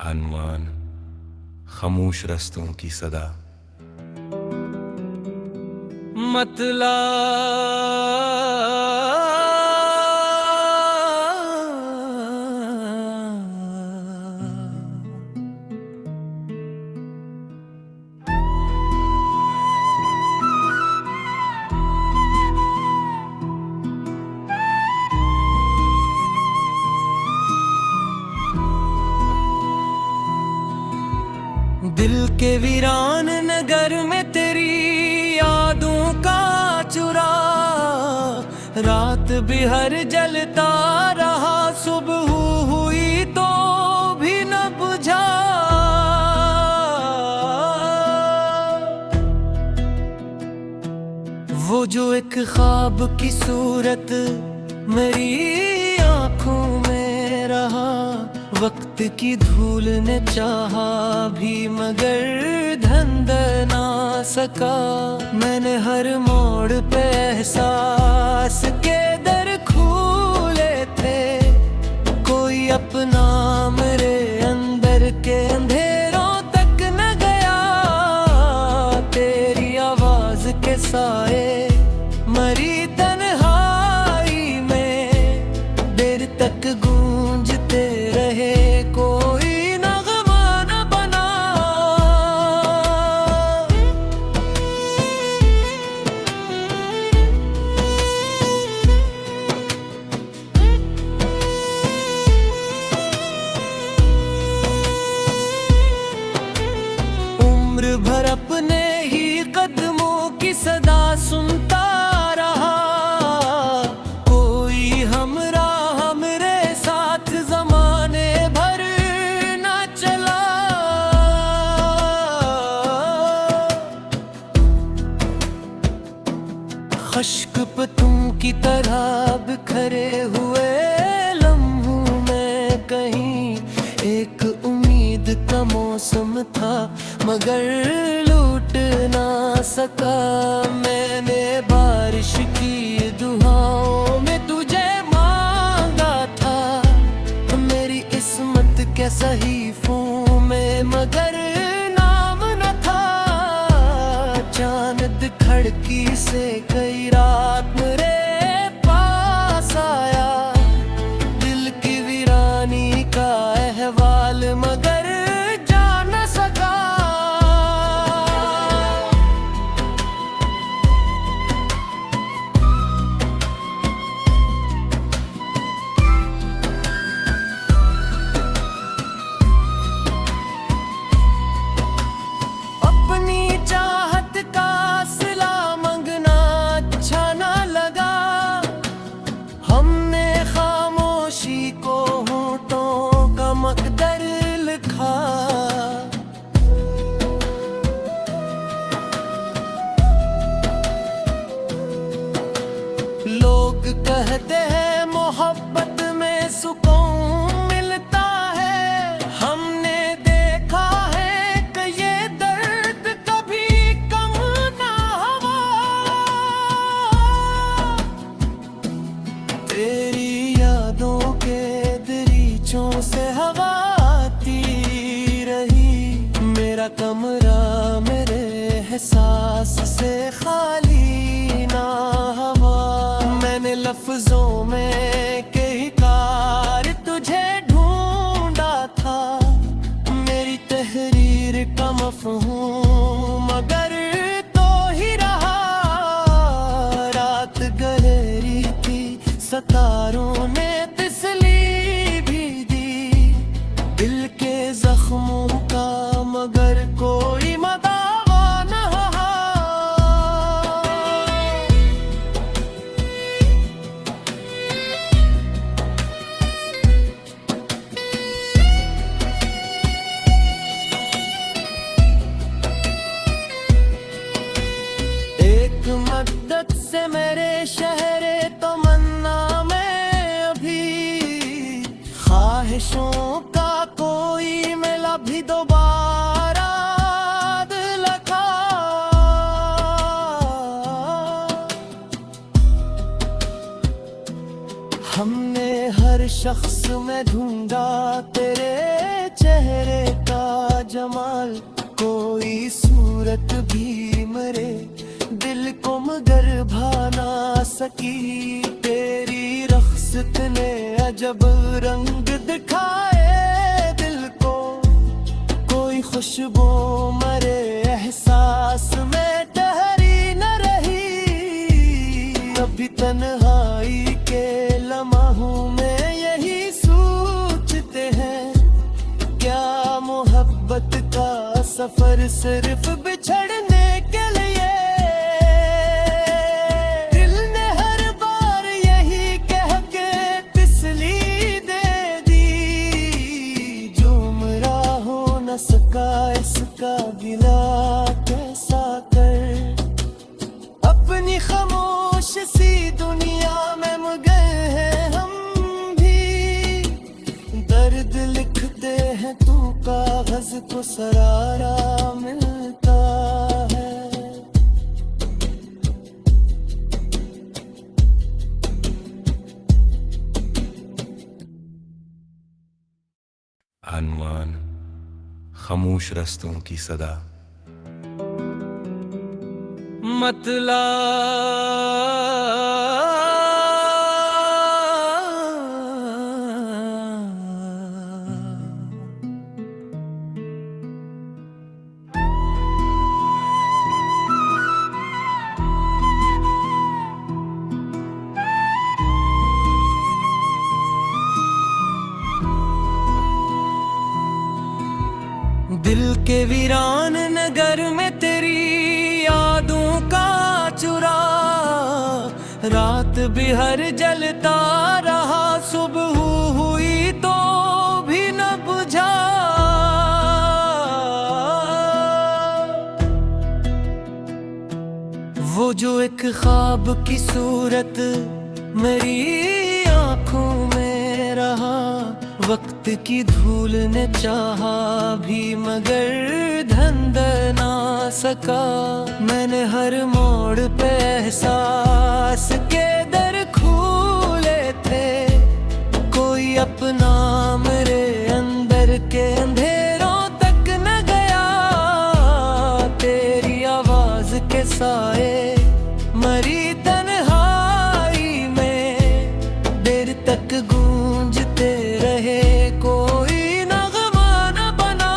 अनमान खामोश रस्तों की सदा मतला दिल के वीरान नगर में तेरी यादों का चुरा रात भी हर जलता रहा सुबह हुई तो भी न बुझा वो जो एक ख्वाब की सूरत मेरी आंखों में रहा वक्त की धूल ने चाहा भी मगर धंध ना सका मैंने हर मोड़ पे एहसास के दर खोले थे कोई अपना मेरे अंदर के अंधेरों तक न गया तेरी आवाज के साए मरी तन्हाई में देर तक गूंजते रहे कोई नगमा न बना उम्र भर अपने ही कदमों की सदा सुनता रहा कोई हमरा मेरे साथ जमाने भर न चला खश्क पतों की तरह बिखरे हुए लम्हों में कहीं एक उम्मीद का मौसम था मगर लूट ना सका मैंने बारिश की दुआओं में तुझे मांगा था मेरी किस्मत के सहीफों में मगर नाम न था चांद खिड़की से कई रात मेरे पास आया दिल की वीरानी का अहवाल मगर लोग कहते हैं मोहब्बत में सुकून मिलता है हमने देखा है कि ये दर्द कभी कम ना हुआ तेरी यादों के दरीचों से हवा आती रही मेरा कमरा मेरे एहसास से खाली ना हुआ मैंने लफ्जों में कई कार तुझे ढूंढा था मेरी तहरीर का मफ़हूम मगर तो ही रहा रात गहरी थी सितारों ने तसल्ली भी दी दिल के जख्मों का मगर कोई मदावा न मद्दत से मेरे शहरे तमन्ना में अभी ख्वाहिशों का कोई मिला भी दोबारा दिल का हमने हर शख्स में ढूंढा तेरे चेहरे जमाल, कोई सूरत भी मरे दिल को मगर भा ना सकी। तेरी रख्सत ने अजब रंग दिखाए दिल को, कोई खुशबू मरे एहसास में ठहरी न रही। कभी तन्हाई के लम्हों में यही सोचते हैं, क्या मोहब्बत का सफर सिर्फ बिछड़ने के लिए। दिल ने हर बार यही कह के तसल्ली दे दी, जो मेरा हो न सका इसका गिला कैसा कर। अपनी खामोश सी दुनिया में मगन हैं हम भी, दर्द लिखते हैं तू कागज को सरारा मिलता है। अनवान खामोश रस्तों की सदा, दिल के वीरान नगर में तेरी यादों का चुरा, रात भी हर जलता रहा, सुबह हुई तो भी न बुझा। वो जो एक ख्वाब की सूरत मेरी आंखों में रहा, वक्त की धूल ने चाहा भी मगर धंध ना सका। मैंने हर मोड़ पे एहसास के दर खोले थे, कोई अपना मेरे अंदर के अंधेरों तक न गया। तेरी आवाज के साए मरी तन्हाई में देर तक गूंजते रहे, कोई नगमा न बना।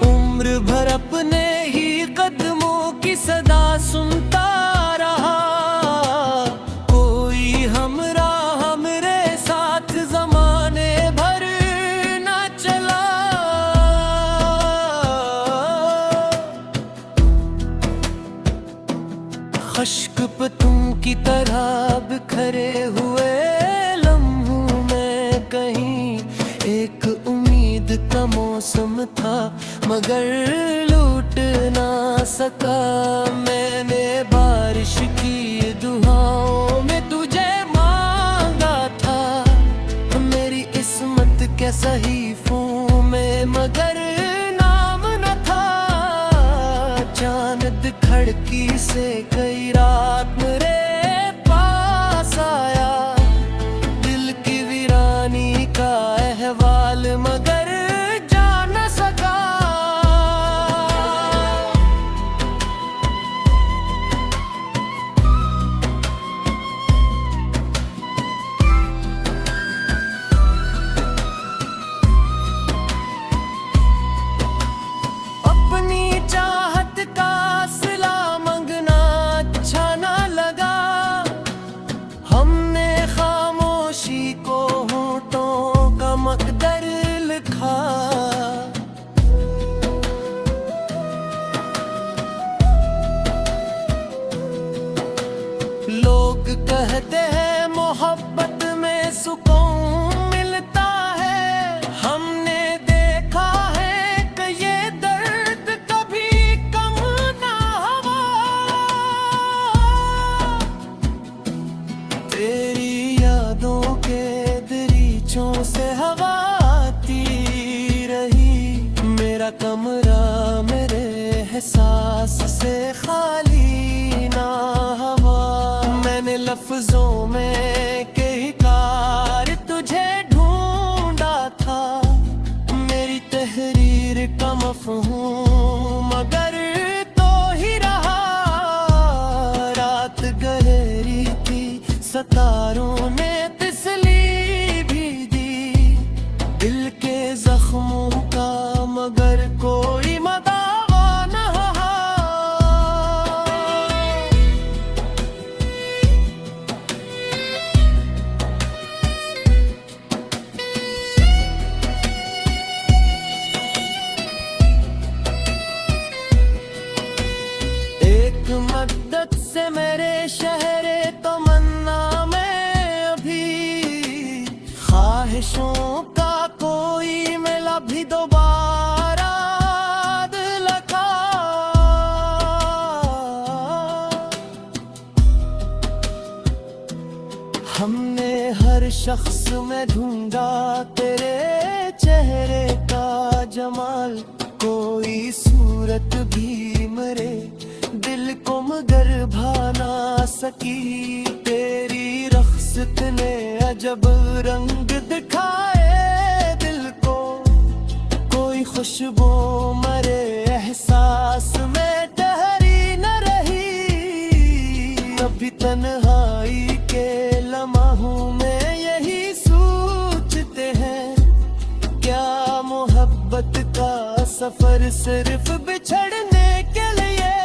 उम्र भर अपने ही कदमों की सदा सुनता रहा, कोई हमरा मेरे साथ जमाने भर ना चला। खश्क पे तुम की तरह बिखरे हुए लम्हों में कहीं एक उम्मीद का मौसम था, मगर लूट ना सका। मैंने बारिश की दुआओं में तुझे मांगा था, मेरी किस्मत के सहीफों में मगर नाम न था। चांद खड़की से कई रात मेरे पास आया, दिल की वीरानी का अहवाल मगर जान न सका। अपनी चाहत का सिला मंगना तेरा कमरा मेरे एहसास से खाली ना हवा। मैंने लफ्जों में कई कार तुझे ढूंढा था, मेरी तहरीर का मफ़हूम मगर तो ही रहा। रात गहरी थी, सितारों ने तसली भी दी दिल के जख्मों का, मगर कोई मदावा न रहा। एक मद्दत से मेरे शहरे तमन्ना में अभी, ख्वाहिशों का कोई मिला भी दोबारा दिल का। हमने हर शख्स में ढूंढा तेरे चेहरे का जमाल, कोई सूरत भी मेरे दिल को मगर भा ना सकी। तेरी रख्सत ने अजब रंग दिखाए दिल को, कोई खुशबू मरे एहसास में ठहरी न रही। अभी तन्हाई के लम्हों में यही सोचते हैं, क्या मोहब्बत का सफर सिर्फ बिछड़ने के लिए।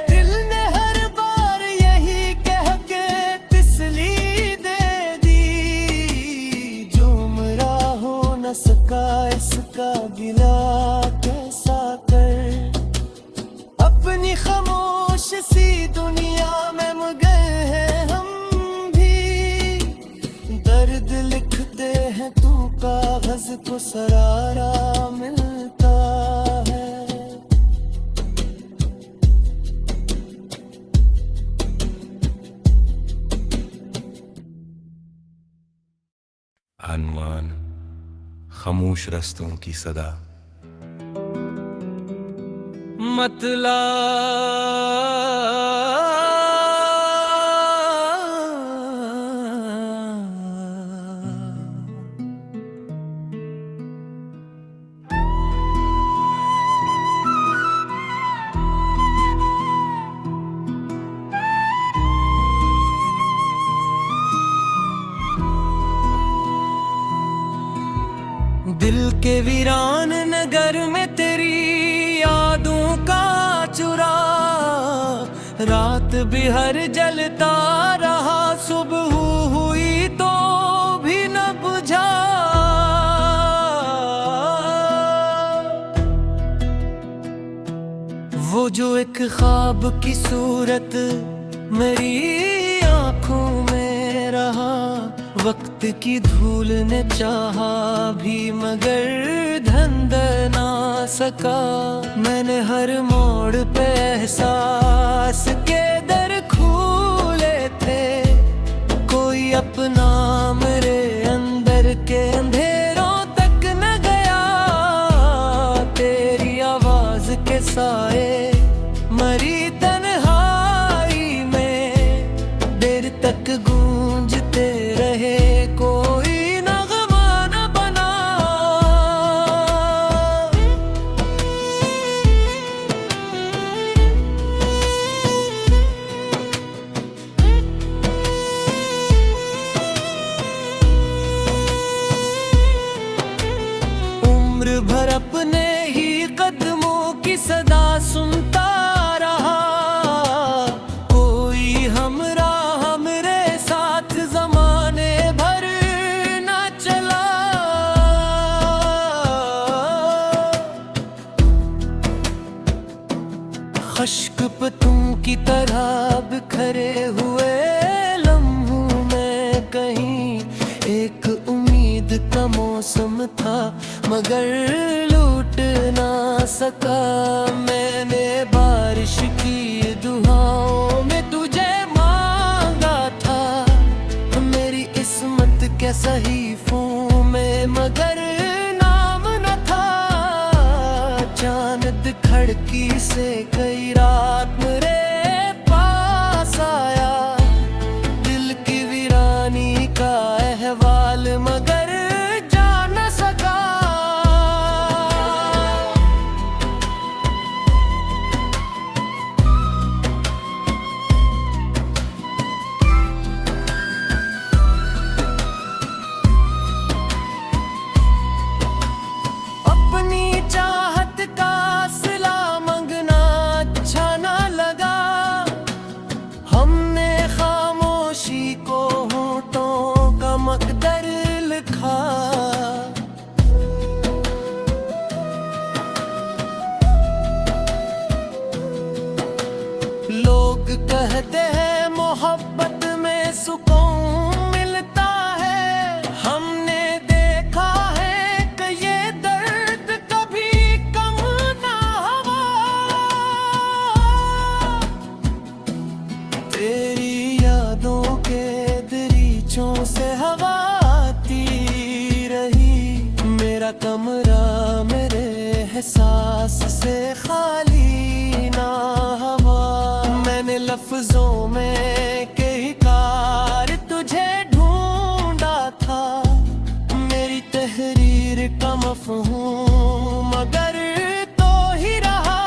दिल ने हर बार यही कह के तसली दे दी, जो मेरा हो न सका इसका गिला कैसा कर। अपनी खामोश सी दुनिया में मगन हैं हम भी, दर्द लिखते हैं तू कागज को सरारा मिलता है। अनमान खामोश रास्तों की सदा, दिल के वीरान नगर में तेरी यादों का चुरा, रात भी हर जलता रहा, सुबह हुई तो भी न बुझा। वो जो एक ख्वाब की सूरत मेरी आंखों में रहा, वक्त की धूल ने चाहा भी मगर धंध ना सका। मैंने हर मोड़ पे एहसास के दर खोले थे, कोई अपना मेरे अंदर के अंधेरों तक न गया। तेरी आवाज के साए मरी तन्हाई में देर तक गूंजते रहे, कोई नगमा न बना। उम्र भर अपने ही कदमों की सदा सुनता रहा, कोई हमराह हमरे साथ जमाने भर न चला। खश्क पतों की तरह बिखरे हुए लम्हों में कहीं एक उम्मीद का मौसम था, मगर लूट ना सका। मैंने बारिश की दुआओं में तुझे मांगा था, मेरी किस्मत के सहीफों में मगर नाम न था। धड़की से कई रात मेरे पास आया, दिल की वीरानी का अहवाल मगर जा न सका। अपनी चाहत का सिला मंगना अच्छा ना लगा, हमने खामोशी को होठों का मकदर लिखा। लोग कहते हैं मोहब्बत में सुकून मिलता है, हमने देखा है कि ये दर्द कभी कम ना हुआ। तेरी यादों के दरीचों से हवा आती रही, मेरा कमरा मेरे एहसास से खाली ना हुआ। मैंने लफ्जों में कई कार तुझे ढूंढा था, मेरी तहरीर का मफ़हूम मगर तो ही रहा।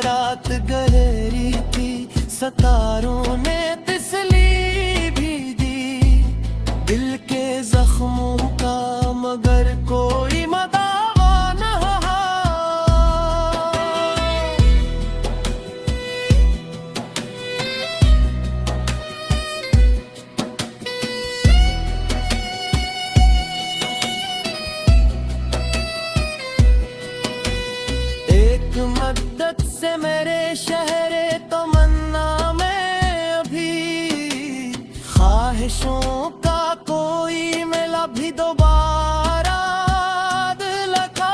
रात गहरी थी, सितारों ने तसल्ली भी दी, दिल के जख्मों का मगर कोई मदावा न रहा। एक मद्दत से मेरे शहरे तो मन्ना में अभी, ख्वाहिशों का कोई मिला भी दोबारा दिल का।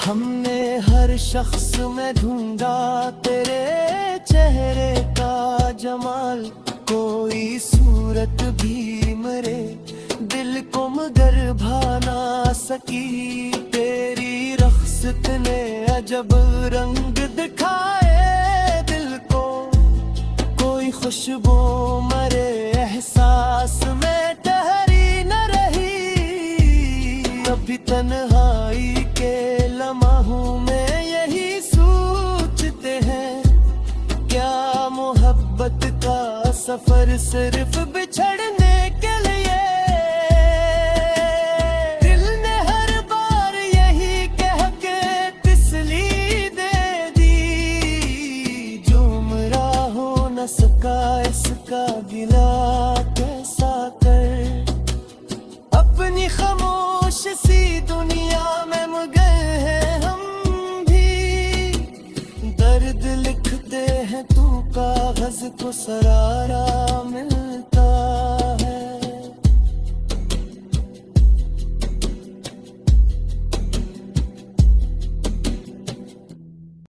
हमने हर शख्स में ढूंढा तेरे चेहरे का जमाल, कोई सूरत भी मेरे दिल को मगर भा ना सकी। तेरी रख्सत ने अजब रंग दिखाए दिल को, कोई खुशबू मरे एहसास में ठहरी न रही। अभी तन्हाई के लम्हों में यही सोचते हैं, क्या मोहब्बत का सफर सिर्फ बिछड़ने के लिए। दिल ने हर बार यही कह के तसल्ली दे दी, जो मेरा हो न सका इसका गिला कैसा कर। अपनी खामोश सी दुनिया में मगन हैं हम भी, दर्द लिखते हैं तू कागज को सरारा